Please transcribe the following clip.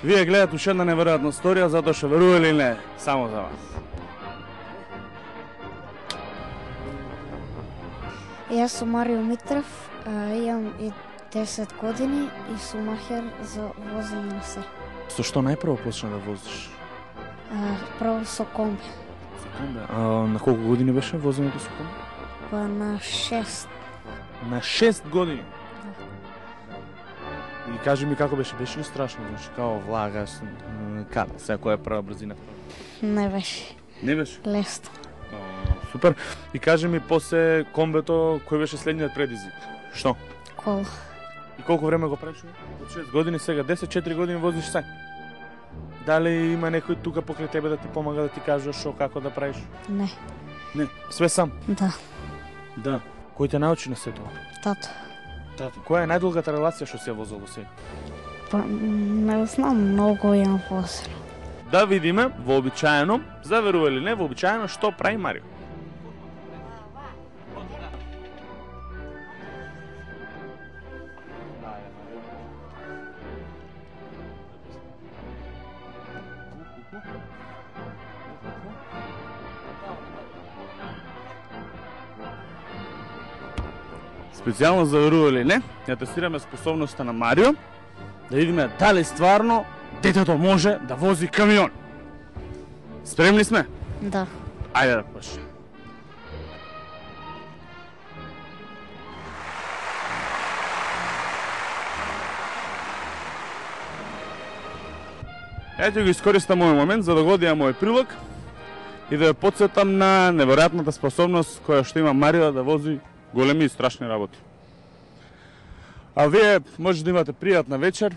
Вие гледате уште една неверојатна сторија, затоа што верува или не, само за вас. Јас сум Марио Митрев, имам и 10 години и сум махер за возење на се. Со што најпрво почна да возиш? Прво со комби. Со комби? На колку години беше возењето со комби? Па на 6. На 6 години? И кажи ми како беше, беше ли страшно, значи као влагаш, каде, сега која е прва брзина? Не беше. Не беше? Лесно. Супер. И кажи ми после комбето, кој беше следниот предизвик? Што? Кола. И колку време го правиш? Од 6 години, сега 10-4 години возиш се. Дали има некој тука покрај тебе да ти помага, да ти кажува што, како да правиш? Не. Не, све сам? Да. Да. Кој те научи на сето? Тато. Тато. Која е најдолгата релација што се возил до сега? Па не знам, многу имам возено. Да видиме, вообичаено, заверува или не, вообичаено што прави Марио? Специјално заверува или не, ја тестираме способноста на Марио, да видиме дали стварно детето може да вози камион. Спремни сме? Да. Ајде да почнеме. Ето го искористам овој момент за да го одијам мој прилог и да ја потсетам на неверојатната способност која што има Марио да вози големи и страшни работи. А вие може да имате пријатна вечер.